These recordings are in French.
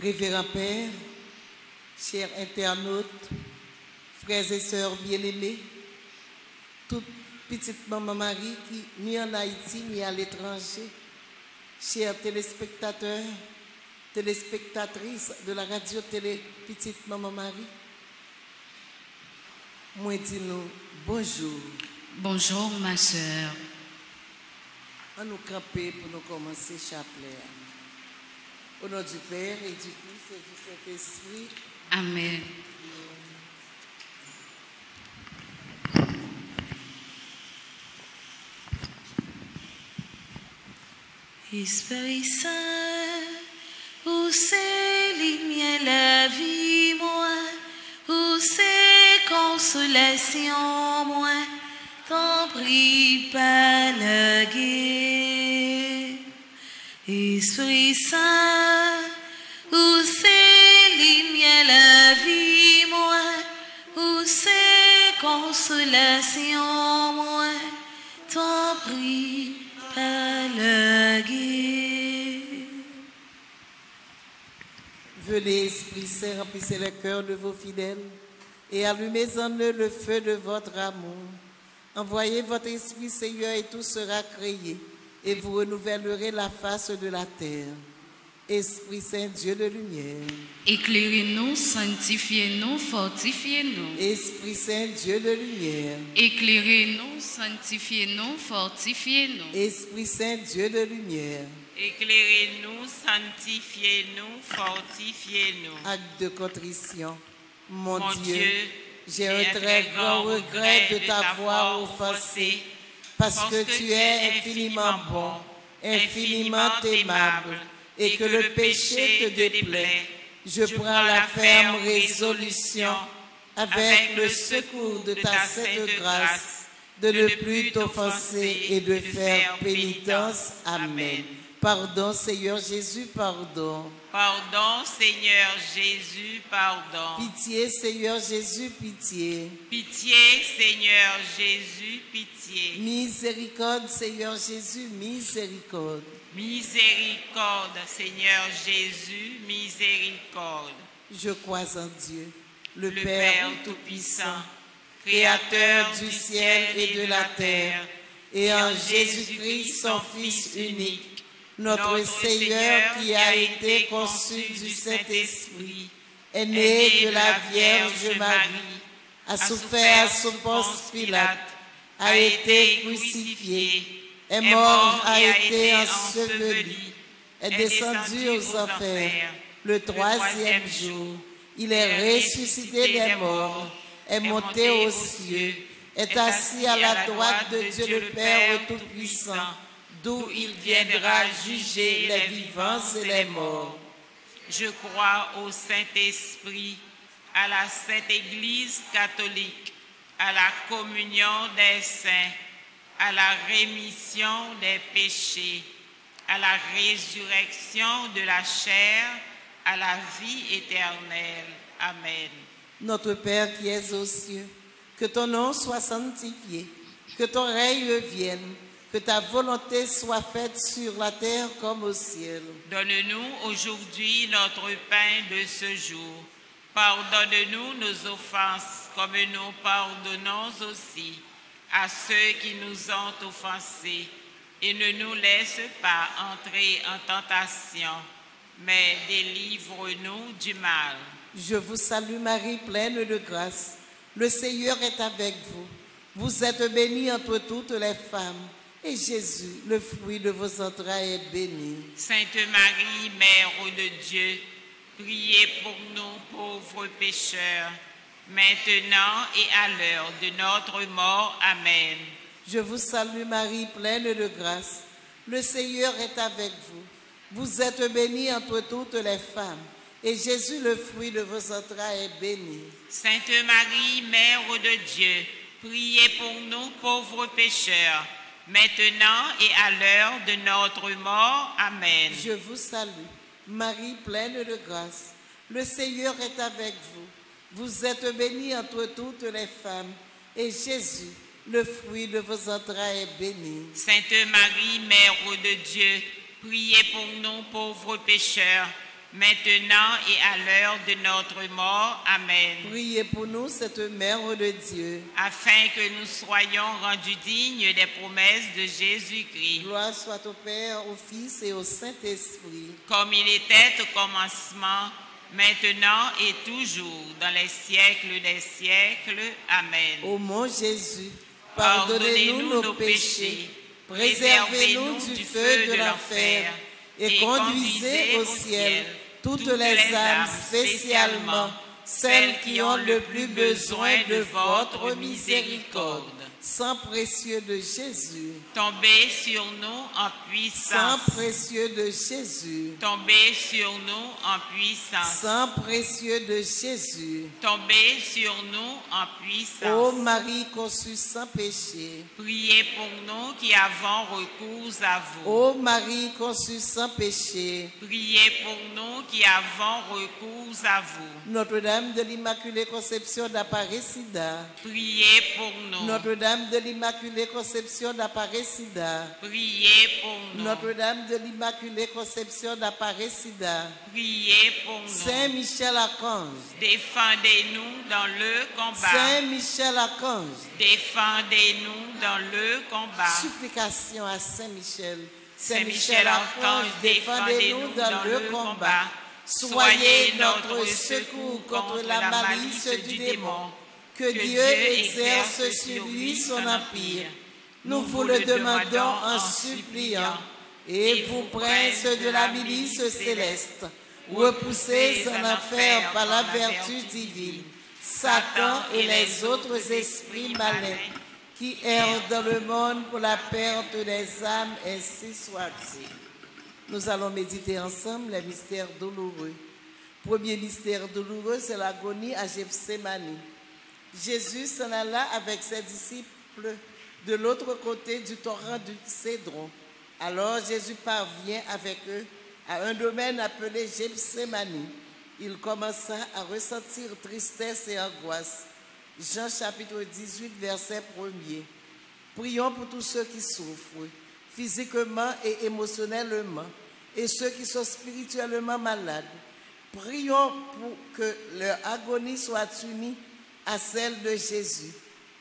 Révérend Père, chers internautes, frères et sœurs bien-aimés, toute petite maman Marie qui ni en Haïti ni à l'étranger, chers téléspectateurs, téléspectatrices de la radio-télé Petite Maman Marie, moi dis-nous bonjour. Bonjour ma sœur. On nous camper pour nous commencer chapelet. Au nom du Père et du Fils et du Saint-Esprit. Amen. Esprit Saint, où c'est lumière la vie, moi, où c'est consolation, moi, t'en prie pas le guet. Esprit Saint, où c'est lumière la vie, moi, où c'est consolation, moi, t'en prie pas le guet. Venez, Esprit Saint, remplissez le cœur de vos fidèles et allumez en eux le feu de votre amour. Envoyez votre Esprit, Seigneur, et tout sera créé, et vous renouvellerez la face de la terre. Esprit Saint, Dieu de lumière. Éclairez-nous, sanctifiez-nous, fortifiez-nous. Esprit Saint, Dieu de lumière. Éclairez-nous, sanctifiez-nous, fortifiez-nous. Esprit Saint, Dieu de lumière. Éclairez-nous, sanctifiez-nous, fortifiez-nous. Acte de contrition. Mon Mon Dieu, Dieu, j'ai un très grand regret de t'avoir offensé, parce que tu es infiniment bon, infiniment aimable, et que le péché te déplaît. Je prends la ferme résolution, avec le secours de ta sainte grâce, de ne plus t'offenser et de faire pénitence. Amen. Pardon, Seigneur Jésus, pardon. Pardon, Seigneur Jésus, pardon. Pitié, Seigneur Jésus, pitié. Pitié, Seigneur Jésus, pitié. Miséricorde, Seigneur Jésus, miséricorde. Miséricorde, Seigneur Jésus, miséricorde. Je crois en Dieu, le Le Père Père Tout-Puissant, Créateur du ciel et de la terre, et en Jésus-Christ, son Fils unique, notre Seigneur qui a été conçu du Saint-Esprit, est né de la Vierge Marie, a souffert sous Ponce Pilate, a été crucifié, est mort, a été enseveli, est descendu aux enfers. Le troisième jour, il est ressuscité des morts, est monté aux cieux, est assis à la droite de Dieu le Père Tout-Puissant, d'où il viendra juger les vivants et les morts. Je crois au Saint-Esprit, à la Sainte Église catholique, à la communion des saints, à la rémission des péchés, à la résurrection de la chair, à la vie éternelle. Amen. Notre Père qui es aux cieux, que ton nom soit sanctifié, que ton règne vienne, que ta volonté soit faite sur la terre comme au ciel. Donne-nous aujourd'hui notre pain de ce jour. Pardonne-nous nos offenses, comme nous pardonnons aussi à ceux qui nous ont offensés. Et ne nous laisse pas entrer en tentation, mais délivre-nous du mal. Je vous salue Marie, pleine de grâce. Le Seigneur est avec vous. Vous êtes bénie entre toutes les femmes. Et Jésus, le fruit de vos entrailles, est béni. Sainte Marie, Mère de Dieu, priez pour nous pauvres pécheurs, maintenant et à l'heure de notre mort. Amen. Je vous salue Marie, pleine de grâce. Le Seigneur est avec vous. Vous êtes bénie entre toutes les femmes. Et Jésus, le fruit de vos entrailles, est béni. Sainte Marie, Mère de Dieu, priez pour nous pauvres pécheurs, maintenant et à l'heure de notre mort. Amen. Je vous salue, Marie pleine de grâce. Le Seigneur est avec vous. Vous êtes bénie entre toutes les femmes, et Jésus, le fruit de vos entrailles, est béni. Sainte Marie, Mère de Dieu, priez pour nous pauvres pécheurs, maintenant et à l'heure de notre mort. Amen. Priez pour nous, cette Mère de Dieu. Afin que nous soyons rendus dignes des promesses de Jésus-Christ. Gloire soit au Père, au Fils et au Saint-Esprit. Comme il était au commencement, maintenant et toujours, dans les siècles des siècles. Amen. Ô mon Jésus, pardonnez-nous nos péchés, préservez-nous du feu de l'enfer et conduisez au ciel toutes les âmes, spécialement celles qui ont le plus besoin de votre miséricorde. Sang précieux de Jésus, Tombez sur nous en sang puissance. précieux de Jésus, Tombez sur nous en puissance. sang précieux de Jésus. Tombez sur nous en Ô puissance. Marie conçue sans péché, Priez pour nous qui avons recours à vous. ô Marie conçue sans péché, Priez pour nous qui avons recours à vous. Notre-Dame de l'Immaculée Conception d'Aparecida, Priez pour nous. Notre-Dame de l'Immaculée Conception d'Aparecida, Priez pour nous. Notre-Dame de l'Immaculée Conception d'Aparecida, Priez pour nous. Saint Michel Archange, Défendez-nous dans le combat. Saint Michel Archange, Défendez-nous dans le combat. supplication à Saint Michel. Saint Michel Archange, défendez-nous dans le combat. Soyez notre secours contre la malice du démon. Que Dieu exerce sur lui son empire. Nous vous le demandons en suppliant. Et vous, princes de la milice céleste, repoussez en enfer par la vertu divine Satan et les autres esprits malins qui errent dans le monde pour la perte des âmes, ainsi soit-il. Nous allons méditer ensemble les mystères douloureux. Premier mystère douloureux, c'est l'agonie à Gethsémani. Jésus s'en alla avec ses disciples de l'autre côté du torrent du Cédron. Alors Jésus parvient avec eux à un domaine appelé Gethsémani. Il commença à ressentir tristesse et angoisse. Jean chapitre 18, verset 1er. Prions pour tous ceux qui souffrent, physiquement et émotionnellement, et ceux qui sont spirituellement malades. Prions pour que leur agonie soit unie à celle de Jésus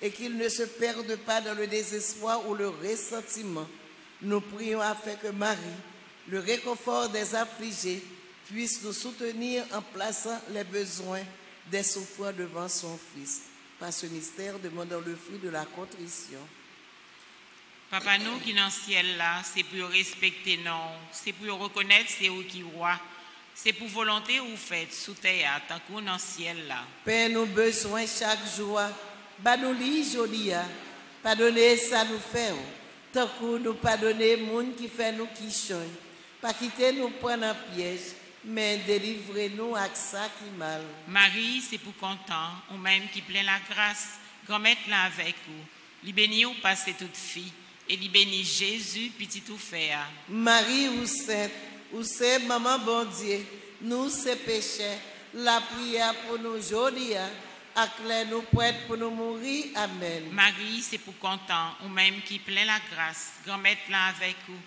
et qu'ils ne se perdent pas dans le désespoir ou le ressentiment. Nous prions afin que Marie, le réconfort des affligés, puisse nous soutenir en plaçant les besoins des souffrants devant son Fils. Par ce mystère, demandons le fruit de la contrition. Papa nous qui dans le ciel là, c'est pour respecter nous, c'est pour reconnaître c'est où qui roi, c'est pour volonté ou faites sous terre tant qu'on dans le ciel là. Père, nous besoin chaque jour, nous li jodia, pardonnez ça nous fait, tant qu'on nous pardonner monde qui fait nous qui change, pas quitter nous prendre en piège, mais délivrez-nous à ça qui mal. Marie, c'est pour content, ou même qui plein la grâce, grand-mère là avec vous. Li béni ou passe toute fille, et li béni Jésus, petit tout fait. Marie ou sainte, ou c'est maman bon Dieu, nous c'est péchés, la prière pour nous aujourd'hui, acclare nous prêtes pour nous mourir. Amen. Marie, c'est pour content, ou même qui plein la grâce, grand-mère là avec vous.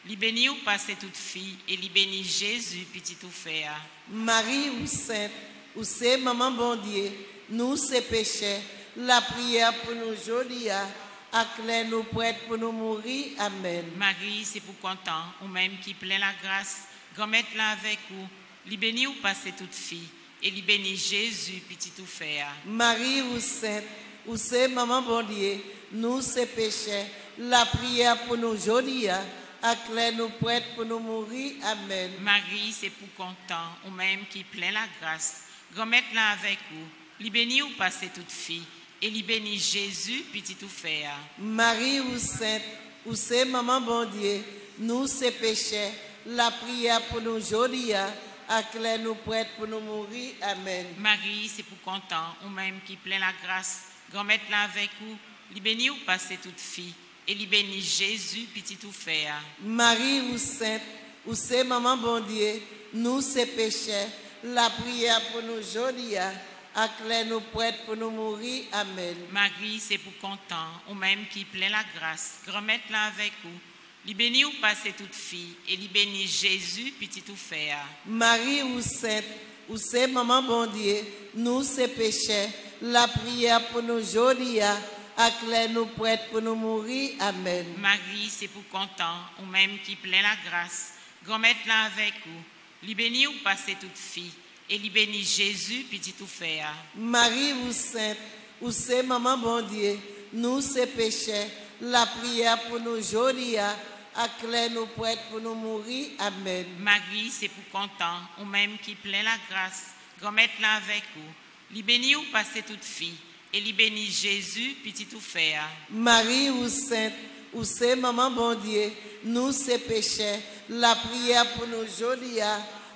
Li béni ou passe toute fille, et li béni Jésus, petit tout fait. Marie ou sainte, ou c'est maman bon Dieu, nous c'est péchés, la prière pour nous aujourd'hui, acclare nous prêtes pour nous mourir. Amen. Marie, c'est pour content, ou même qui plein la grâce, grand-mère là avec vous. Li béni ou passe toute fille, et li béni Jésus, petit tout fait. Marie ou sainte, ou c'est maman bon Dieu, nous c'est péchés, la prière pour nous aujourd'hui, acclare nous prêtes pour nous mourir. Amen. Marie, c'est pour content, ou même qui plein la grâce, grand-mère là avec vous. Li béni ou passe toute fille, et li béni Jésus, petit tout fait. Marie ou sainte, ou c'est maman bon Dieu, nous c'est péchés, la prière pour nous aujourd'hui, acclare nous prêtes pour nous mourir. Amen. Marie, c'est pour content, ou même qui plein la grâce, grand-mère là avec vous. Li béni ou passe toute fille, et li béni Jésus, petit tout fait. Marie ou sainte, ou c'est maman bon Dieu, nous c'est péchés, la prière pour nous aujourd'hui, acclare nous prêtes pour nous mourir. Amen. Marie, c'est pour content, ou même qui plein la grâce, grand-mère là avec vous. li béni ou passé toute fille, et li béni Jésus, petit ou fait. Marie ou sainte, ou c'est maman bon Dieu, nous c'est péchés, la prière pour nous aujourd'hui, acclare nous prêtes pour nous mourir. Amen. Marie, c'est pour content, ou même qui plein la grâce, grand-mère là avec vous, li béni ou passé toute fille, et li béni Jésus, petit ou fait. Marie ou sainte, ou c'est maman bon Dieu, nous c'est péchés, la prière pour nous aujourd'hui, acclare nous prêtes pour nous mourir. Amen. Marie, c'est pour content, ou même qui plein la grâce, grand-mère là avec vous, li béni ou passé toute fille, et li béni Jésus, petit ou fait. Marie ou sainte, ou c'est maman bon Dieu, nous c'est péchés, la prière pour nous aujourd'hui,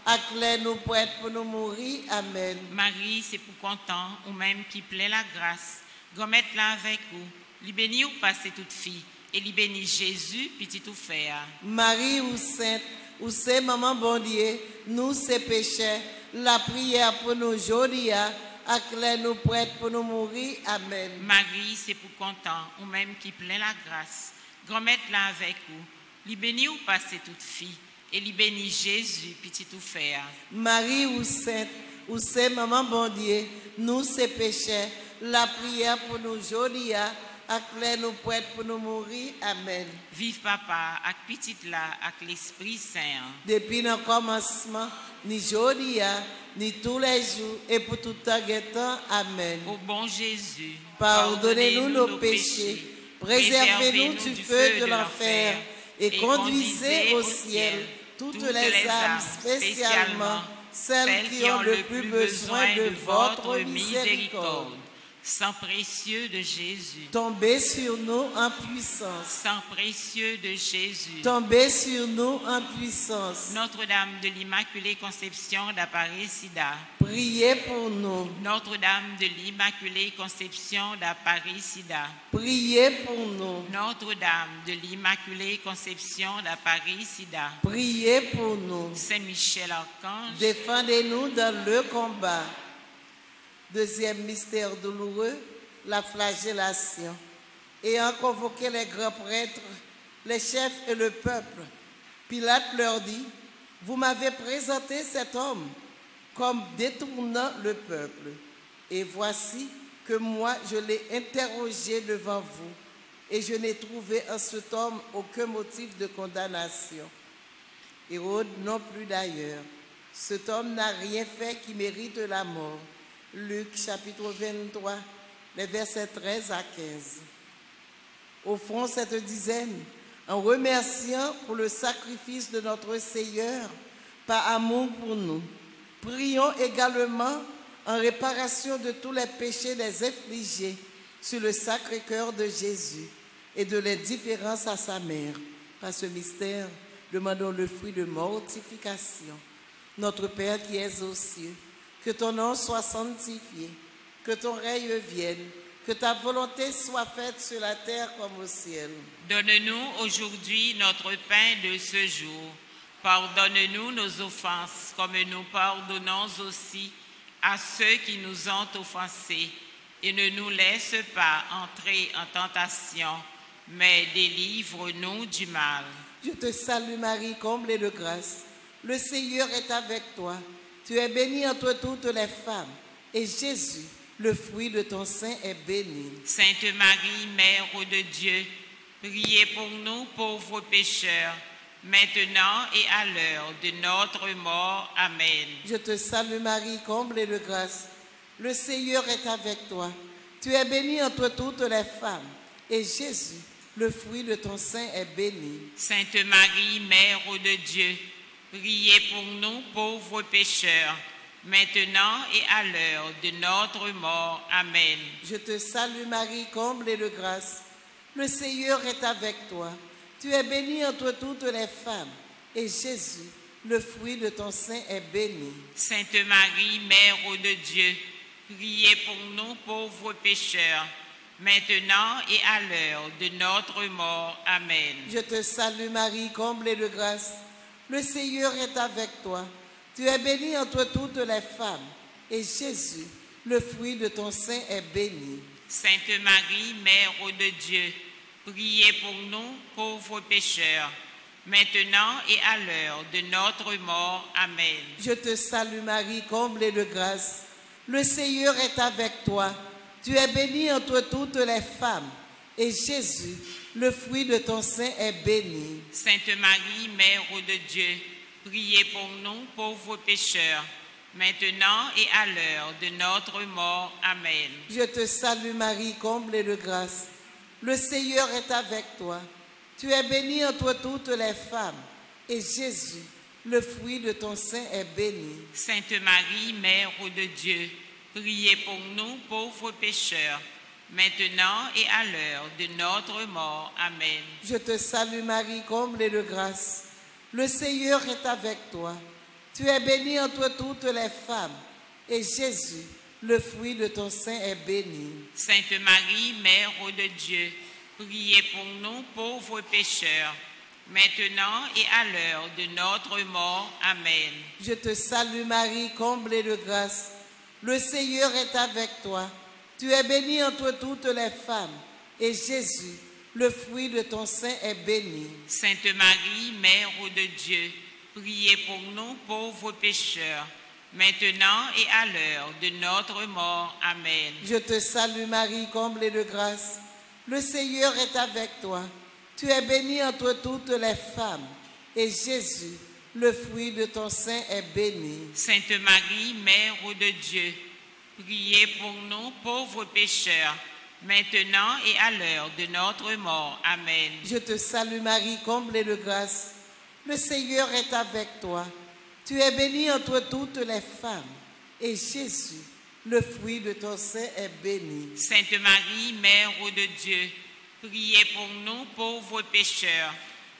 acclare nous prêtes pour nous mourir. Amen. Marie, c'est pour content, ou même qui plein la grâce, grand-mère là avec vous, li béni ou passé toute fille, et li béni Jésus, petit ou fait. Marie ou sainte, ou c'est maman bon Dieu, nous c'est péchés, la prière pour nous aujourd'hui, acclare nous prêtes pour nous mourir. Amen. Marie, c'est pour content, ou même qui plein la grâce, grand-mère là avec vous, li béni ou passé toute fille, et li béni Jésus, petit ou fait. Marie ou sainte, ou c'est maman bon Dieu, nous c'est péchés, la prière pour nous aujourd'hui, acclare nous prêtes pour nous mourir. Amen. Vive papa, ak petite là, ak l'Esprit Saint. Depuis le commencement, ni aujourd'hui, ni tous les jours, et pour tout temps et temps. Amen. Ô bon Jésus, Pardonnez-nous nos péchés, préservez-nous du feu de l'enfer, et conduisez au ciel toutes les âmes, spécialement celles qui ont le plus besoin de votre miséricorde. Sang précieux de Jésus, Tombez sur nous en puissance. sang précieux de Jésus, Tombez sur nous en puissance. Notre-Dame de l'Immaculée Conception d'Apparecida, Priez pour nous. Notre-Dame de l'Immaculée Conception d'Apparecida, Priez pour nous. Notre-Dame de l'Immaculée Conception d'Apparecida, Priez pour nous. Saint-Michel Archange, Défendez-nous dans le combat. Deuxième mystère douloureux, la flagellation. Ayant convoqué les grands prêtres, les chefs et le peuple, Pilate leur dit, « Vous m'avez présenté cet homme comme détournant le peuple. Et voici que moi, je l'ai interrogé devant vous, et je n'ai trouvé en cet homme aucun motif de condamnation. Hérode non plus d'ailleurs. Cet homme n'a rien fait qui mérite la mort. » Luc chapitre 23, les versets 13 à 15. Au fond, cette dizaine, en remerciant pour le sacrifice de notre Seigneur, par amour pour nous, prions également en réparation de tous les péchés des infligés sur le Sacré-Cœur de Jésus et de l'indifférence à sa mère. Par ce mystère, demandons le fruit de mortification. Notre Père qui es aux cieux, que ton nom soit sanctifié, que ton règne vienne, que ta volonté soit faite sur la terre comme au ciel. Donne-nous aujourd'hui notre pain de ce jour. Pardonne-nous nos offenses, comme nous pardonnons aussi à ceux qui nous ont offensés. Et ne nous laisse pas entrer en tentation, mais délivre-nous du mal. Je te salue Marie, comblée de grâce. Le Seigneur est avec toi. Tu es bénie entre toutes les femmes, et Jésus, le fruit de ton sein, est béni. Sainte Marie, Mère de Dieu, priez pour nous pauvres pécheurs, maintenant et à l'heure de notre mort. Amen. Je te salue Marie, comblée de grâce. Le Seigneur est avec toi. Tu es bénie entre toutes les femmes, et Jésus, le fruit de ton sein, est béni. Sainte Marie, Mère de Dieu, priez pour nous pauvres pécheurs, maintenant et à l'heure de notre mort. Amen. Je te salue Marie, comblée de grâce. Le Seigneur est avec toi. Tu es bénie entre toutes les femmes, et Jésus, le fruit de ton sein, est béni. Sainte Marie, Mère de Dieu, priez pour nous pauvres pécheurs, maintenant et à l'heure de notre mort. Amen. Je te salue Marie, comblée de grâce. Le Seigneur est avec toi. Tu es bénie entre toutes les femmes, et Jésus, le fruit de ton sein, est béni. Sainte Marie, Mère de Dieu, Priez pour nous, pauvres pécheurs, maintenant et à l'heure de notre mort. Amen. Je te salue Marie, comblée de grâce. Le Seigneur est avec toi. Tu es bénie entre toutes les femmes, et Jésus, le fruit de ton sein, est béni. Sainte Marie, Mère de Dieu, priez pour nous, pauvres pécheurs, maintenant et à l'heure de notre mort. Amen. Je te salue Marie, comblée de grâce. Le Seigneur est avec toi. Tu es bénie entre toutes les femmes, et Jésus, le fruit de ton sein, est béni. Sainte Marie, Mère de Dieu, priez pour nous, pauvres pécheurs, maintenant et à l'heure de notre mort. Amen. Je te salue Marie, comblée de grâce. Le Seigneur est avec toi. Tu es bénie entre toutes les femmes, et Jésus, le fruit de ton sein, est béni. Sainte Marie, Mère de Dieu, priez pour nous, pauvres pécheurs, maintenant et à l'heure de notre mort. Amen. Je te salue Marie, comblée de grâce. Le Seigneur est avec toi. Tu es bénie entre toutes les femmes, et Jésus, le fruit de ton sein, est béni. Sainte Marie, Mère de Dieu, priez pour nous, pauvres pécheurs, maintenant et à l'heure de notre mort. Amen. Je te salue Marie, comblée de grâce. Le Seigneur est avec toi. Tu es bénie entre toutes les femmes, et Jésus, le fruit de ton sein, est béni. Sainte Marie, Mère de Dieu, priez pour nous, pauvres pécheurs, maintenant et à l'heure de notre mort. Amen. Je te salue Marie, comblée de grâce. Le Seigneur est avec toi. Tu es bénie entre toutes les femmes, et Jésus, le fruit de ton sein, est béni. Sainte Marie, Mère de Dieu, priez pour nous, pauvres pécheurs,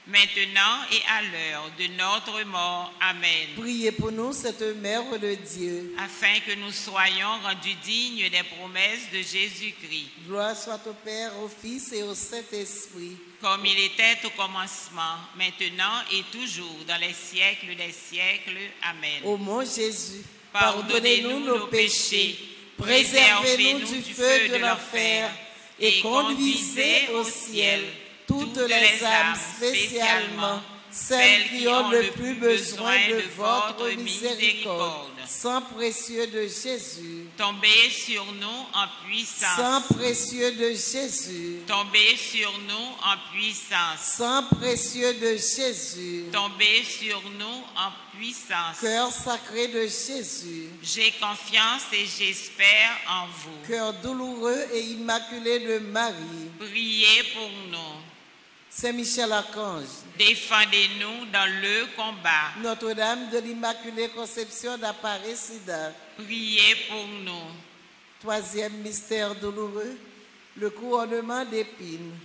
maintenant et à l'heure de notre mort. Amen. Priez pour nous, cette Mère de Dieu, afin que nous soyons rendus dignes des promesses de Jésus-Christ. Gloire soit au Père, au Fils et au Saint-Esprit, comme il était au commencement, maintenant et toujours, dans les siècles des siècles. Amen. Ô mon Jésus, pardonnez-nous nos péchés, préservez-nous du feu de l'enfer, et conduisez au ciel toutes les âmes, spécialement celles qui ont le plus besoin de votre miséricorde. Sang précieux de Jésus, tombez sur nous en puissance. Sang précieux de Jésus, tombez sur nous en puissance. Sang précieux de Jésus, tombez sur nous en puissance. Cœur sacré de Jésus, j'ai confiance et j'espère en vous. Cœur douloureux et immaculé de Marie, priez pour nous. Saint Michel Archange, défendez-nous dans le combat. Notre-Dame de l'Immaculée Conception d'Aparecida, priez pour nous. Troisième mystère douloureux, le couronnement d'épines.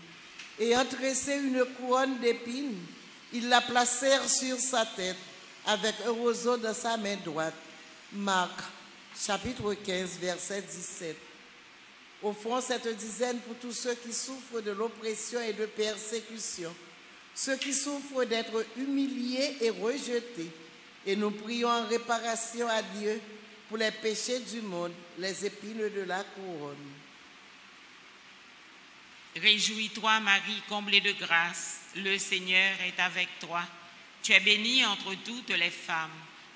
Ayant tressé une couronne d'épines, ils la placèrent sur sa tête avec un roseau dans sa main droite. Marc, chapitre 15, verset 17. Au fond, cette dizaine pour tous ceux qui souffrent de l'oppression et de persécution, ceux qui souffrent d'être humiliés et rejetés. Et nous prions en réparation à Dieu pour les péchés du monde, les épines de la couronne. Réjouis-toi, Marie, comblée de grâce, le Seigneur est avec toi. Tu es bénie entre toutes les femmes,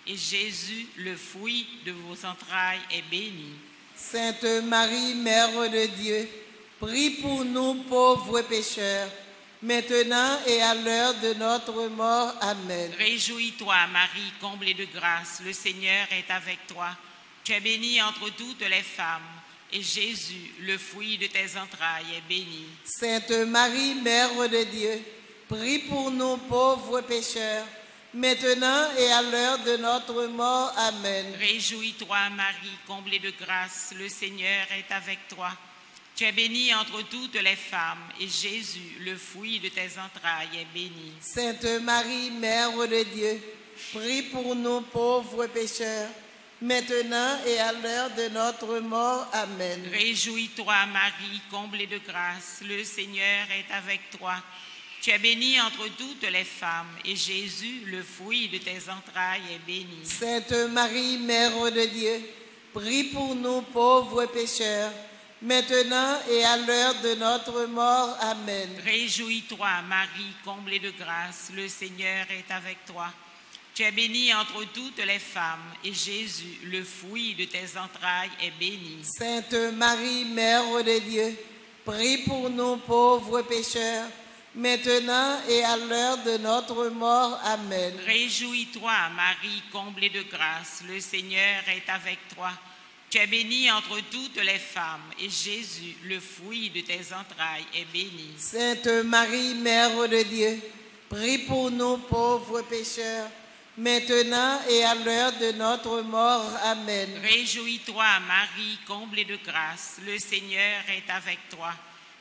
et Jésus, le fruit de vos entrailles, est béni. Sainte Marie, Mère de Dieu, prie pour nous pauvres pécheurs, maintenant et à l'heure de notre mort. Amen. Réjouis-toi, Marie, comblée de grâce, le Seigneur est avec toi. Tu es bénie entre toutes les femmes, et Jésus, le fruit de tes entrailles, est béni. Sainte Marie, Mère de Dieu, prie pour nous pauvres pécheurs, maintenant et à l'heure de notre mort. Amen. Réjouis-toi, Marie, comblée de grâce, le Seigneur est avec toi. Tu es bénie entre toutes les femmes, et Jésus, le fruit de tes entrailles, est béni. Sainte Marie, Mère de Dieu, prie pour nous pauvres pécheurs, maintenant et à l'heure de notre mort. Amen. Réjouis-toi, Marie, comblée de grâce, le Seigneur est avec toi. Tu es bénie entre toutes les femmes, et Jésus, le fruit de tes entrailles, est béni. Sainte Marie, Mère de Dieu, prie pour nous pauvres pécheurs, maintenant et à l'heure de notre mort. Amen. Réjouis-toi, Marie, comblée de grâce, le Seigneur est avec toi. Tu es bénie entre toutes les femmes, et Jésus, le fruit de tes entrailles, est béni. Sainte Marie, Mère de Dieu, prie pour nous pauvres pécheurs, maintenant et à l'heure de notre mort. Amen. Réjouis-toi, Marie, comblée de grâce, le Seigneur est avec toi. Tu es bénie entre toutes les femmes, et Jésus, le fruit de tes entrailles, est béni. Sainte Marie, Mère de Dieu, prie pour nous pauvres pécheurs, maintenant et à l'heure de notre mort. Amen. Réjouis-toi, Marie, comblée de grâce, le Seigneur est avec toi.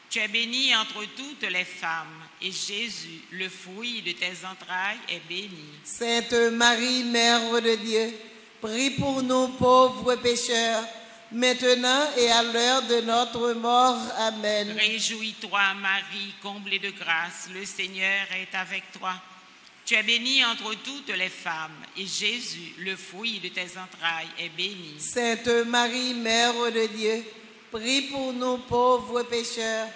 Tu es bénie entre toutes les femmes, et Jésus, le fruit de tes entrailles, est béni. Sainte Marie, Mère de Dieu, prie pour nous pauvres pécheurs, maintenant et à l'heure de notre mort. Amen. Réjouis-toi, Marie, comblée de grâce, le Seigneur est avec toi. Tu es bénie entre toutes les femmes, et Jésus, le fruit de tes entrailles, est béni. Sainte Marie, Mère de Dieu, prie pour nous pauvres pécheurs,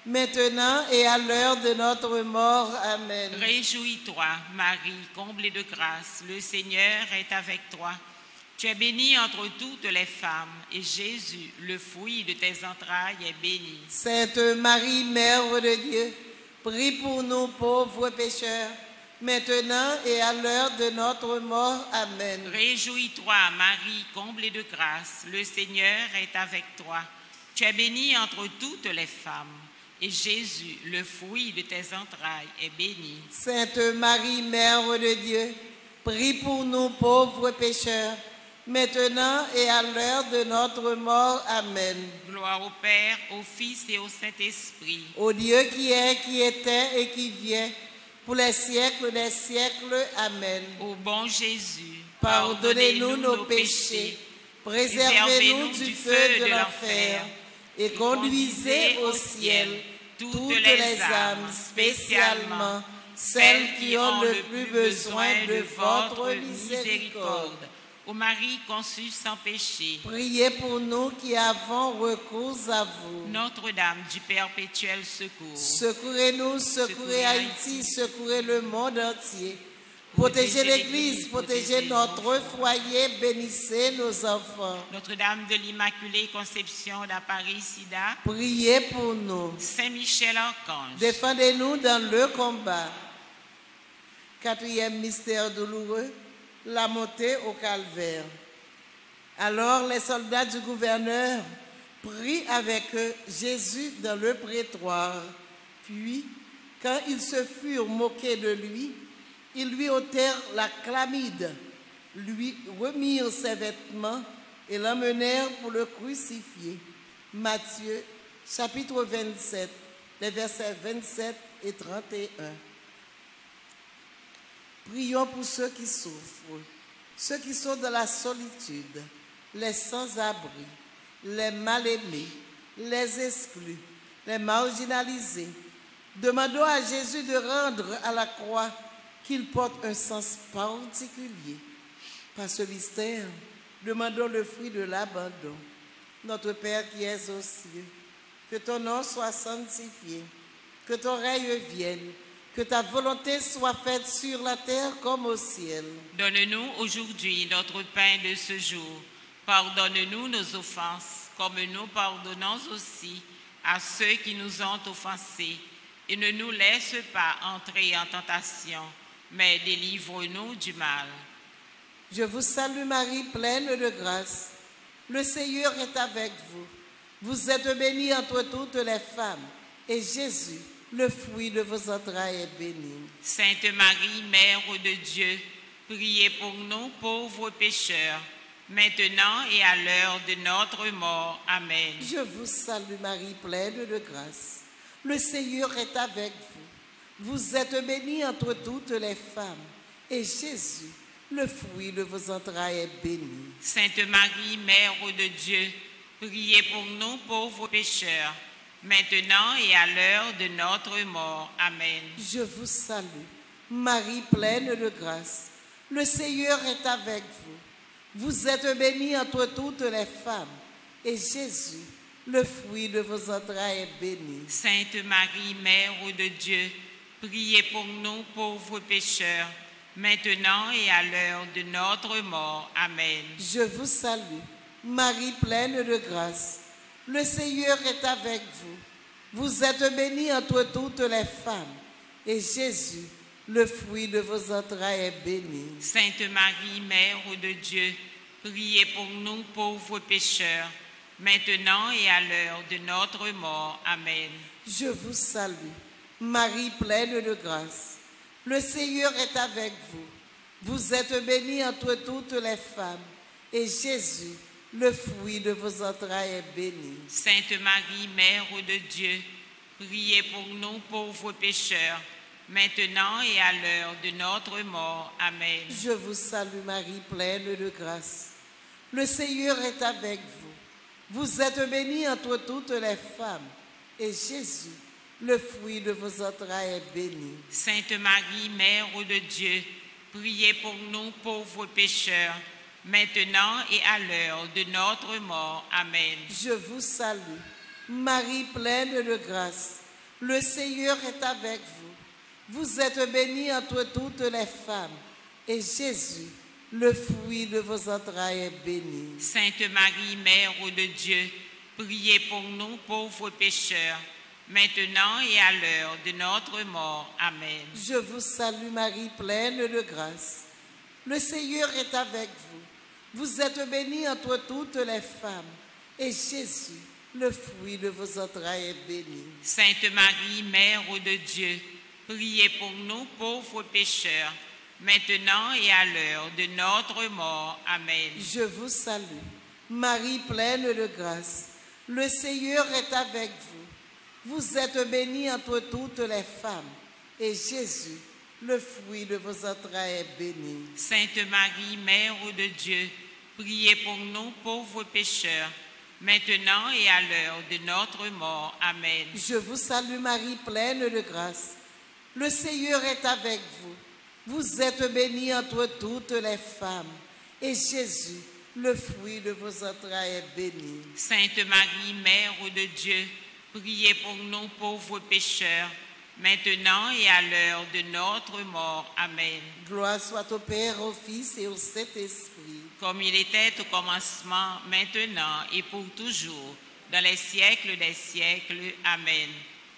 maintenant et à l'heure de notre mort. Amen. Réjouis-toi, Marie, comblée de grâce, le Seigneur est avec toi. Tu es bénie entre toutes les femmes, et Jésus, le fruit de tes entrailles, est béni. Sainte Marie, Mère de Dieu, prie pour nous pauvres pécheurs, maintenant et à l'heure de notre mort. Amen. Réjouis-toi, Marie, comblée de grâce, le Seigneur est avec toi. Tu es bénie entre toutes les femmes, et Jésus, le fruit de tes entrailles, est béni. Sainte Marie, Mère de Dieu, prie pour nous pauvres pécheurs, maintenant et à l'heure de notre mort. Amen. Gloire au Père, au Fils et au Saint-Esprit. Au Dieu qui est, qui était et qui vient, pour les siècles des siècles. Amen. Ô bon Jésus, pardonnez-nous nos péchés, préservez-nous du feu de l'enfer, et conduisez au ciel toutes les âmes, spécialement celles qui ont le plus besoin de votre miséricorde. Ô Marie conçue sans péché, Priez pour nous qui avons recours à vous. Notre-Dame du perpétuel secours, Secourez-nous, secourez Haïti, secourez le monde entier. Protégez l'Église, protégez notre foyer, bénissez nos enfants. Notre-Dame de l'Immaculée Conception d'Appareil-Sida, Priez pour nous. Saint-Michel Archange, Défendez-nous dans le combat. Quatrième mystère douloureux, la montée au calvaire. Alors les soldats du gouverneur prient avec Jésus dans le prétoire. Puis, quand ils se furent moqués de lui, ils lui ôtèrent la chlamyde, lui remirent ses vêtements et l'emmenèrent pour le crucifier. Matthieu, chapitre 27, les versets 27 et 31. Prions pour ceux qui souffrent, ceux qui sont dans la solitude, les sans-abri, les mal-aimés, les exclus, les marginalisés. Demandons à Jésus de rendre à la croix qu'il porte un sens particulier. Par ce mystère, demandons le fruit de l'abandon. Notre Père qui es aux cieux, que ton nom soit sanctifié, que ton règne vienne, que ta volonté soit faite sur la terre comme au ciel. donne-nous aujourd'hui notre pain de ce jour. Pardonne-nous nos offenses, comme nous pardonnons aussi à ceux qui nous ont offensés. Et ne nous laisse pas entrer en tentation, mais délivre-nous du mal. Je vous salue Marie, pleine de grâce. Le Seigneur est avec vous. Vous êtes bénie entre toutes les femmes, et Jésus, le fruit de vos entrailles, est béni. Sainte Marie, Mère de Dieu, priez pour nous pauvres pécheurs, maintenant et à l'heure de notre mort. Amen. Je vous salue Marie, pleine de grâce. Le Seigneur est avec vous. Vous êtes bénie entre toutes les femmes, et Jésus, le fruit de vos entrailles, est béni. Sainte Marie, Mère de Dieu, priez pour nous pauvres pécheurs, maintenant et à l'heure de notre mort. Amen. Je vous salue, Marie pleine de grâce. Le Seigneur est avec vous. Vous êtes bénie entre toutes les femmes, et Jésus, Le fruit de vos entrailles est béni. Sainte Marie, Mère de Dieu, priez pour nous pauvres pécheurs, maintenant et à l'heure de notre mort. Amen. Je vous salue, Marie pleine de grâce. Le Seigneur est avec vous. Vous êtes bénie entre toutes les femmes, et Jésus, le fruit de vos entrailles, est béni. Sainte Marie, Mère de Dieu, priez pour nous pauvres pécheurs, maintenant et à l'heure de notre mort. Amen. Je vous salue, Marie pleine de grâce. Le Seigneur est avec vous. Vous êtes bénie entre toutes les femmes, et Jésus, le fruit de vos entrailles, est béni. Sainte Marie, Mère de Dieu, priez pour nous pauvres pécheurs, maintenant et à l'heure de notre mort. Amen. Je vous salue, Marie pleine de grâce. Le Seigneur est avec vous. Vous êtes bénie entre toutes les femmes, et Jésus, le fruit de vos entrailles, est béni. Sainte Marie, Mère de Dieu, priez pour nous pauvres pécheurs, maintenant et à l'heure de notre mort. Amen. Je vous salue, Marie pleine de grâce. Le Seigneur est avec vous. Vous êtes bénie entre toutes les femmes, et Jésus, le fruit de vos entrailles, est béni. Sainte Marie, Mère de Dieu, priez pour nous pauvres pécheurs, maintenant et à l'heure de notre mort. Amen. Je vous salue, Marie pleine de grâce. Le Seigneur est avec vous. Vous êtes bénie entre toutes les femmes, et Jésus, le fruit de vos entrailles, est béni. Sainte Marie, Mère de Dieu, priez pour nous pauvres pécheurs, maintenant et à l'heure de notre mort. Amen. Je vous salue, Marie pleine de grâce. Le Seigneur est avec vous. Vous êtes bénie entre toutes les femmes, et Jésus, le fruit de vos entrailles, est béni. Sainte Marie, Mère de Dieu, priez pour nous pauvres pécheurs, maintenant et à l'heure de notre mort. Amen. Je vous salue, Marie pleine de grâce. Le Seigneur est avec vous. Vous êtes bénie entre toutes les femmes, et Jésus, le fruit de vos entrailles, est béni. Sainte Marie, Mère de Dieu, priez pour nous pauvres pécheurs, maintenant et à l'heure de notre mort. Amen. Gloire soit au Père, au Fils et au Saint-Esprit. Comme il était au commencement, maintenant et pour toujours, dans les siècles des siècles. Amen.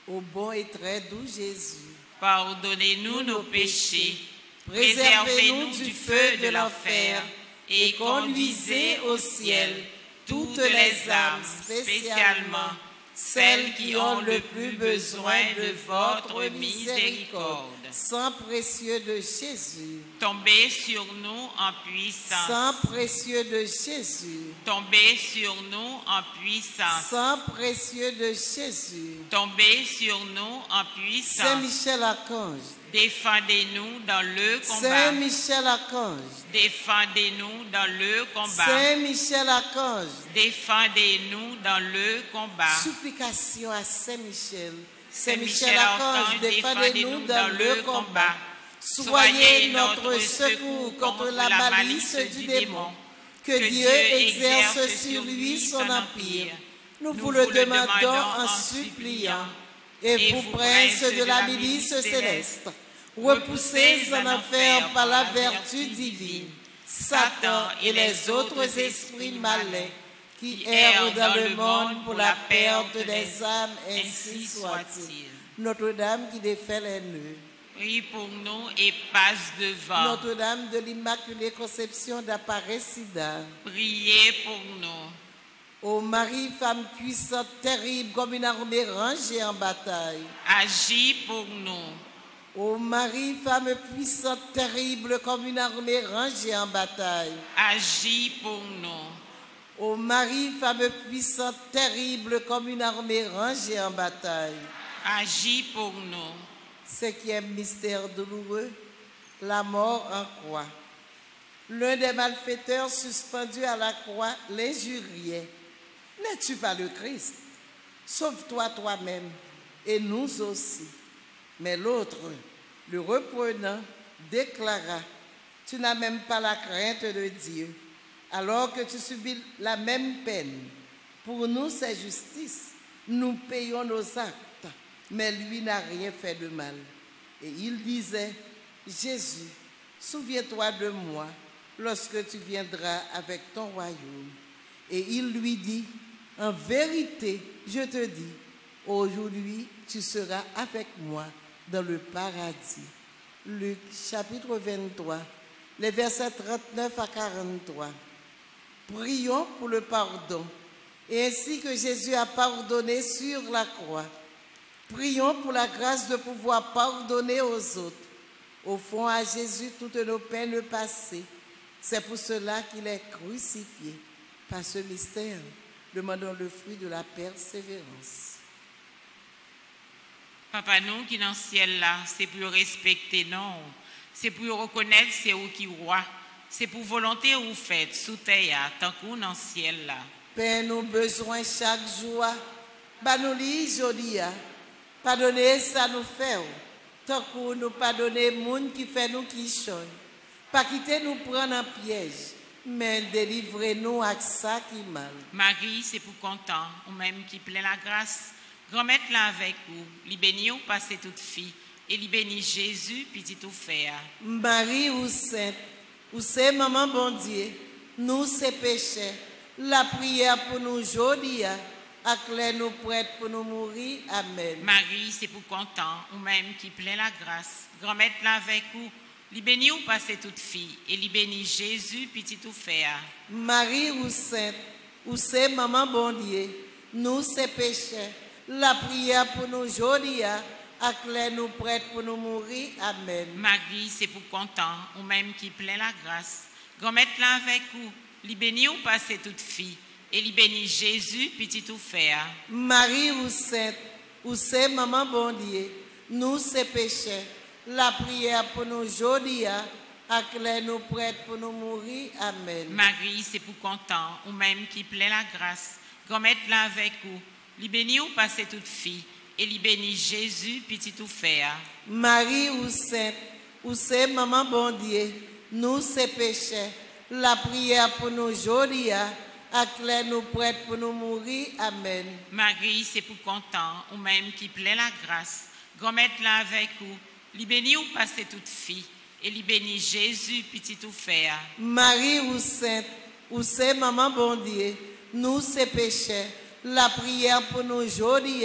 Ô bon et très doux Jésus, pardonnez-nous nos péchés, préservez-nous du feu de l'enfer et conduisez au ciel toutes les âmes, spécialement celles qui ont le plus besoin de votre miséricorde. Sang précieux de Jésus, tombez sur nous en puissance. Sang précieux de Jésus, tombez sur nous en puissance. Sang précieux de Jésus, tombez sur nous en puissance. Saint Michel Archange, défendez-nous dans le combat. Saint Michel Archange, défendez-nous dans le combat. Saint Michel Archange, défendez-nous dans le combat. Supplication à Saint Michel. Saint Michel Archange, défendez-nous dans le combat. Soyez notre secours contre la malice du démon. Que Dieu exerce sur lui son empire. Nous vous le demandons en suppliant. Et vous, princes de la milice céleste, repoussez en enfer par la vertu divine Satan et les autres esprits malins qui errent dans le monde pour la perte des âmes, ainsi soit-il. Notre-Dame qui défait les nœuds, prie pour nous et passe devant. Notre-Dame de l'Immaculée Conception d'Aparecida, priez pour nous. Ô Marie, femme puissante, terrible, comme une armée rangée en bataille, agis pour nous. Ô Marie, femme puissante, terrible, comme une armée rangée en bataille, agis pour nous. Ô Marie, femme puissante, terrible, comme une armée rangée en bataille, agis pour nous. Cinquième mystère douloureux, la mort en croix. L'un des malfaiteurs suspendus à la croix l'injuriait. N'es-tu pas le Christ? Sauve-toi toi-même et nous aussi. Mais l'autre, le reprenant, déclara, tu n'as même pas la crainte de Dieu, alors que tu subis la même peine. Pour nous, c'est justice. Nous payons nos actes, mais lui n'a rien fait de mal. Et il disait, Jésus, souviens-toi de moi lorsque tu viendras avec ton royaume. Et il lui dit, en vérité, je te dis, aujourd'hui, tu seras avec moi dans le paradis. Luc chapitre 23, les versets 39 à 43. Prions pour le pardon. Et ainsi que Jésus a pardonné sur la croix, prions pour la grâce de pouvoir pardonner aux autres. Offrons à Jésus toutes nos peines passées. C'est pour cela qu'il est crucifié. Par ce mystère, demandons le fruit de la persévérance. Papa, nous qui dans le ciel là, c'est pour respecter non, c'est pour reconnaître c'est où qui roi, c'est pour volonté ou faites sous terre, tant qu'on dans le ciel là. Père, nous besoin chaque jour, bah nous li jodi, pardonner ça nous fait, tant qu'on nous pardonner monde qui fait nous qui chonne, pas quitter nous prendre un piège, mais délivrez-nous à ça qui mal. Marie, c'est pour content, ou même qui plein la grâce. Grand-mère là avec vous, li béni ou passez toute fille, et li béni Jésus, petit tout faire. Marie ou sainte, ou c'est maman bon Dieu, nous c'est péchés, la prière pour nous aujourd'hui, acclare nous prêtes pour nous mourir. Amen. Marie, c'est pour content, ou même qui plein la grâce. Grand-mère là avec vous, li béni ou passez toute fille, et li béni Jésus, petit tout faire. Marie ou sainte, ou c'est maman bon Dieu, nous c'est péchés, la prière pour nous aujourd'hui, acclare nous prêtes pour nous mourir. Amen. Marie, c'est pour content, ou même qui plein la grâce. Grand-mère là avec vous, li béni ou passez toute fille, et li béni Jésus, petit tout faire. Marie ou sainte, ou c'est maman bon Dieu, nous c'est péchés, la prière pour nous aujourd'hui, acclare nous prêtes pour nous mourir. Amen. Marie, c'est pour content, ou même qui plein la grâce. Grand-mère là avec vous, li béni ou passez toute fille, et li béni Jésus, petit tout faire. Marie ou sainte, ou c'est maman bon Dieu, nous c'est péchés, la prière pour nous aujourd'hui, acclare nous prêtes pour nous mourir. Amen. Marie, c'est pour content, ou même qui plein la grâce. Grand-mère là avec vous, li béni ou passez toute fille, et li béni Jésus, petit tout faire. Marie ou sainte, ou c'est maman bon Dieu, nous c'est péchés, la prière pour nous aujourd'hui,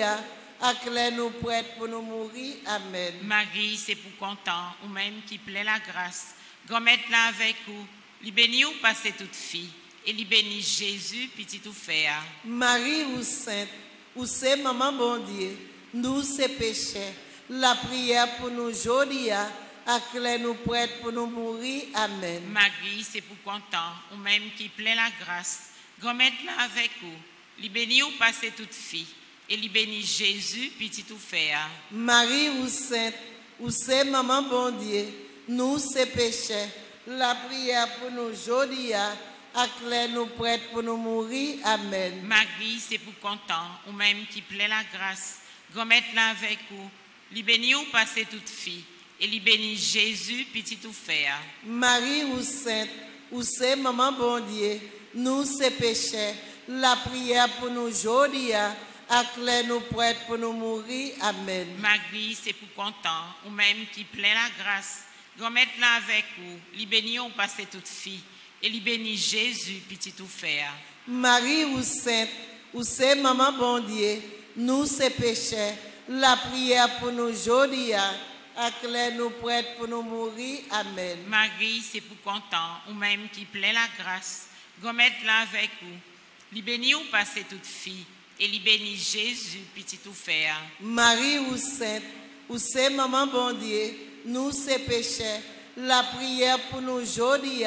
acclare nous prêtes pour nous mourir. Amen. Marie, c'est pour content, ou même qui plein la grâce. Grand-mère là avec vous, li béni ou passez toute fille, et li béni Jésus, petit tout faire. Marie ou sainte, ou c'est maman bon Dieu, nous c'est péchés, la prière pour nous aujourd'hui, acclare nous prêtes pour nous mourir. Amen. Marie, c'est pour content, ou même qui plein la grâce. Grand-mère là avec vous, li béni ou passez toute fille, et li béni Jésus, petit tout faire. Marie ou sainte, ou c'est maman bon Dieu, nous c'est péchés, la prière pour nous aujourd'hui, acclare nous prêtes pour nous mourir. Amen. Marie, c'est pour content, ou même qui plein la grâce. Grand-mère là avec vous, li béni ou passez toute fille, et li béni Jésus, petit tout faire. Marie ou sainte, ou c'est maman bon Dieu, nous c'est péchés, la prière pour nous aujourd'hui, acclare nous prêtes pour nous mourir. Amen. Marie, c'est pour content, ou même qui plein la grâce. Grand-mère là avec vous, li béni ou passez toute fille, et li béni Jésus, petit tout faire. Marie ou sainte, ou c'est maman bon Dieu, nous c'est péchés, la prière pour nous aujourd'hui, acclare nous prêtes pour nous mourir. Amen. Marie, c'est pour content, ou même qui plein la grâce. Grand-mère là avec vous, li béni ou passez toute fille, et li béni Jésus, petit tout faire. Marie ou sainte, ou c'est maman bon Dieu, nous c'est péchés, la prière pour nous aujourd'hui,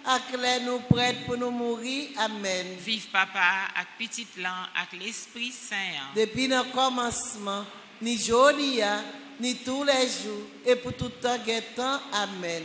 acclare nous prêtes pour nous mourir. Amen. Vive papa, avec petit lan, avec l'Esprit Saint. Depuis le commencement, ni aujourd'hui, ni tous les jours, et pour tout temps guettant. Amen.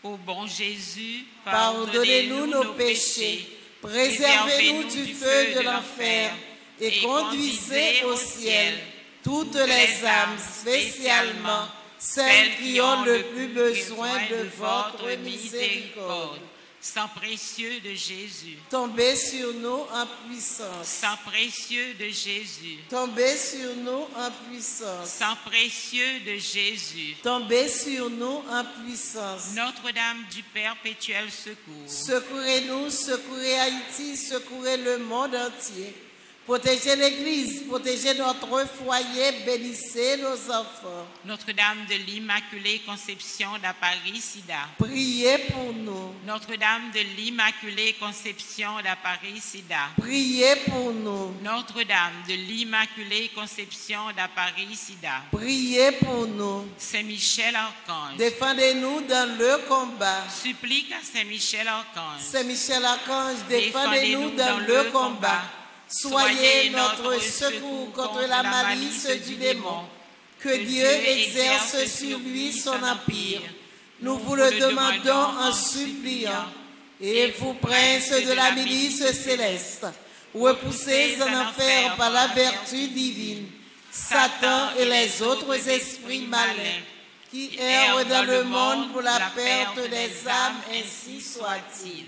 Ô bon Jésus, pardonnez-nous nos péchés, préservez-nous du feu de l'enfer, et conduisez au ciel toutes les âmes, spécialement celles qui ont le plus besoin de votre miséricorde. Sang précieux de Jésus. Tombez sur nous en puissance. Sang précieux de Jésus. Tombez sur nous en puissance. Sang précieux de Jésus. Tombez sur nous en puissance. Notre-Dame du Perpétuel Secours. Secourez-nous, secourez Haïti, secourez le monde entier. Protégez l'Église, protégez notre foyer, bénissez nos enfants. Notre-Dame de l'Immaculée Conception d'Apparis-Sida. Priez pour nous. Notre-Dame de l'Immaculée Conception d'Apparis-Sida. Priez pour nous. Notre-Dame de l'Immaculée Conception d'Apparis-Sida. Priez pour nous. Saint-Michel Archange. Défendez-nous dans le combat. Supplique à Saint-Michel Archange. Saint-Michel Archange, défendez-nous dans le combat. Soyez notre secours contre la malice du démon. Que Dieu exerce sur lui son empire. Nous vous le demandons en suppliant. Et vous, princes de la milice céleste, repoussez en enfer par la vertu divine Satan et les autres esprits malins qui errent dans le monde pour la perte des âmes, ainsi soit-il.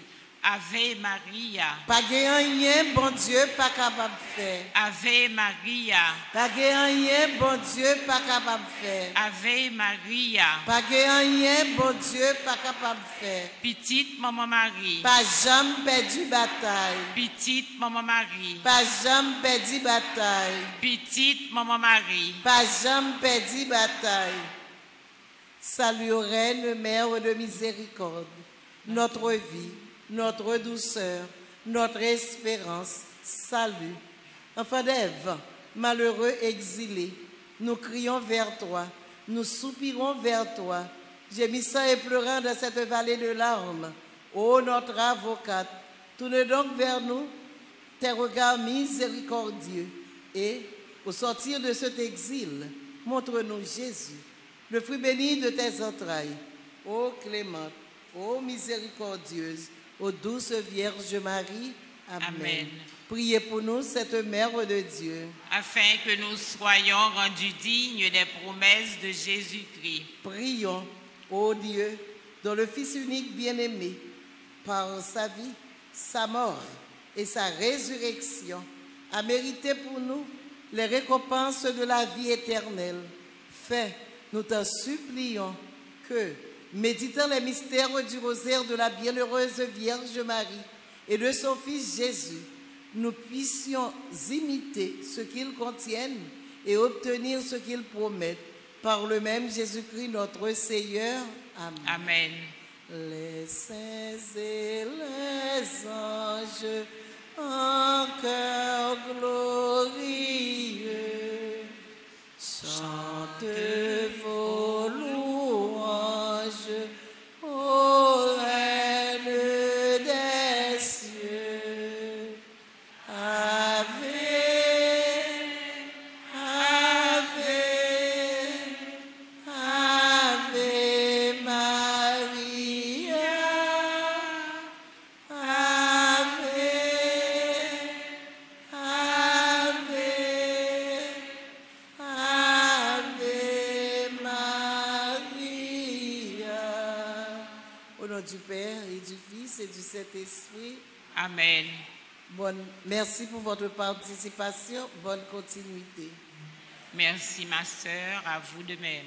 Ave Maria. Pas rien, bon Dieu, pas capable de faire. Ave Maria. Pas rien, bon Dieu, pas capable de faire. Ave Maria. Pas rien, bon Dieu, pas capable de faire. Petite Maman Marie. Pas jamais perdu bataille. Petite Maman Marie. Pas jamais perdu bataille. Petite Maman Marie. Pas jamais perdu bataille. Salut Reine, Mère de miséricorde, notre vie, notre douceur, notre espérance, salut. Enfants d'Ève, malheureux exilés, nous crions vers toi, nous soupirons vers toi, gémissant et pleurant dans cette vallée de larmes. Ô notre avocate, tourne donc vers nous tes regards miséricordieux et, au sortir de cet exil, montre-nous Jésus, le fruit béni de tes entrailles. Ô clémente, ô miséricordieuse, ô douce Vierge Marie, amen. Amen. Priez pour nous, cette Mère de Dieu, afin que nous soyons rendus dignes des promesses de Jésus-Christ. Prions, ô Dieu, dont le Fils unique bien-aimé, par sa vie, sa mort et sa résurrection, a mérité pour nous les récompenses de la vie éternelle. Fais, nous t'en supplions, que, méditant les mystères du rosaire de la bienheureuse Vierge Marie et de son Fils Jésus, nous puissions imiter ce qu'ils contiennent et obtenir ce qu'ils promettent. Par le même Jésus-Christ, notre Seigneur. Amen. Amen. Les saints et les anges en chœur glorieux chantent vos louanges, ô Reine des cieux. Ave, Ave, Ave Maria. Ave, Ave, Ave Maria. Au nom du Père et du Fils et du Saint-Esprit. Amen. Merci pour votre participation. Bonne continuité. Merci ma sœur, à vous de même.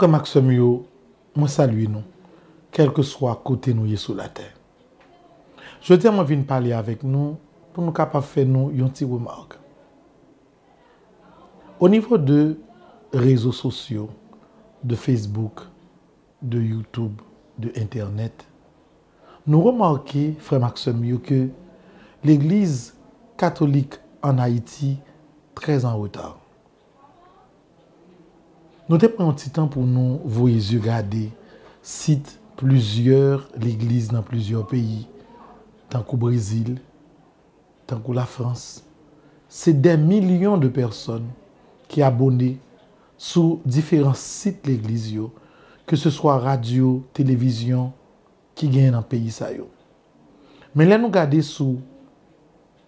frère Maxime yo, moi salue nous, quel que soit côté nous sur la terre. Je dis moi viens parler avec nous pour nous capable faire nous une petite remarque. Au niveau de réseaux sociaux, de Facebook, de YouTube, de Internet, nous remarquons, frère Maxime, que l'Église catholique en Haïti très en retard. Nous avons pris un petit temps pour nous voir les yeux garder, cite plusieurs l'église dans plusieurs pays, tant qu'au Brésil, tant qu'au la France. C'est des millions de personnes qui abonnent sur différents sites de l'église, que ce soit radio, télévision, qui gagnent dans le pays. Mais là, nous regardons sur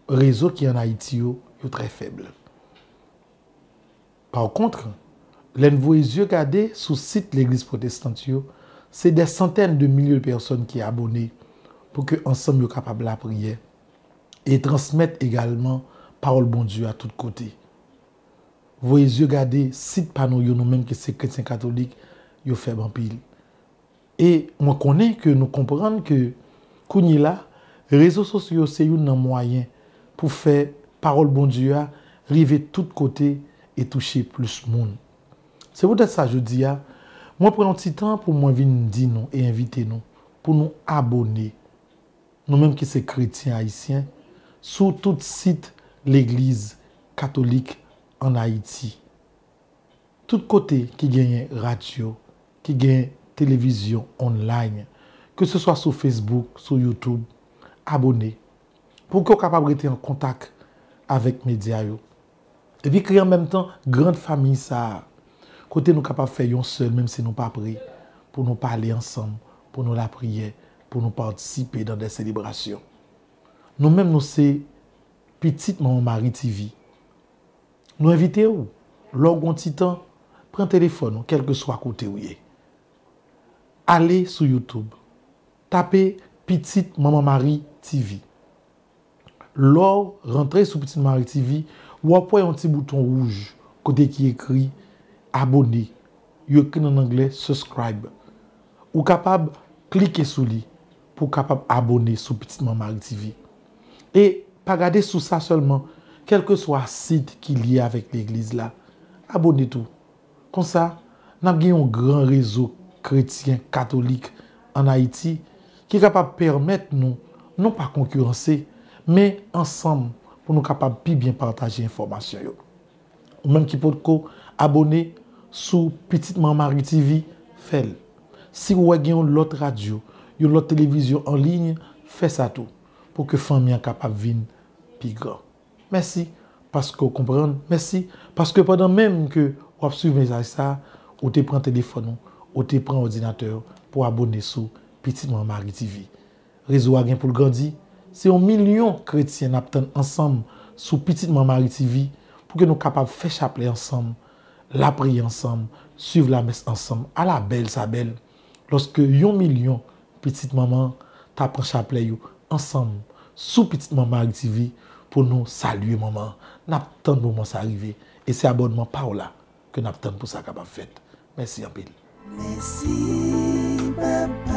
le réseau qui est en Haïti, est très faible. Par contre, les yeux regardés sur le site de l'église protestante, c'est des centaines de milliers de personnes qui sont abonnées pour que ensemble soient capables de prier et transmettre également parole bon Dieu à tous côtés. Vos yeux regardés site panneau nous-mêmes que c'est chrétiens catholiques, yo fait bon pile. Et moi connais que nous comprenons que les réseaux sociaux c'est un moyen pour faire parole bon Dieu arriver de tous côtés et toucher plus de monde. C'est peut-être ça je dis moi prends un petit temps pour moi venir dire nous et inviter nous pour nous abonner nous-mêmes qui sommes chrétiens haïtiens sur tout site l'église catholique en Haïti. Tout côté qui gagne radio, qui gagne télévision online, que ce soit sur Facebook, sur YouTube, abonnez pour qu'on soit capable d'être en contact avec les médias. Et puis créer en même temps grande famille ça. Côté nous capables de faire un seul, même si nous pas prêts, pour nous parler ensemble, pour nous la prier, pour nous participer dans des célébrations. Nous-mêmes, nous c'est petite Maman Marie TV. Nous invitons, lors un petit temps, prends téléphone, quel que soit côté où est. Allez sur YouTube, tapez petite Maman Marie TV. Lors rentrez sur petite Marie TV, ou après un petit bouton rouge côté qui écrit abonner, il écrit en anglais subscribe. Ou capable cliquer sur lui pour capable abonner sur petite Maman Marie TV. Et pas garder sous ça seulement, quel que soit le site qui est lié avec l'église là, abonnez tout. Comme ça, nous avons un grand réseau chrétien catholique en Haïti qui est capable de permettre nous, non pas concurrencer, mais ensemble pour nous capables de bien partager l'information. Ou même qui peut abonner sur Petite Maman Marie TV, faites. Si vous avez l'autre radio, l'autre télévision en ligne, faites ça tout pour que les familles soient capables de venir plus grand. Merci parce que vous comprenez. Merci parce que pendant même que vous suivez ça, vous prenez le téléphone, vous prenez l'ordinateur pour abonner sur Petite Maman Marie TV. Réseau a pour le grandir. C'est 1 million de chrétiens qui attendent ensemble sur Petite Maman Marie TV pour que nous soyons capables de faire chapelet ensemble, la prier ensemble, suivre la messe ensemble, à la belle, sa belle. Lorsque 1 million de petites mamans t'apprennent chapelet ensemble sous Petite Maman Marie TV pour nous saluer maman. Nous attendons le moment s'arriver et c'est abonnement par là que nous attendons pour ça capable faire. Merci en pile. Merci papa.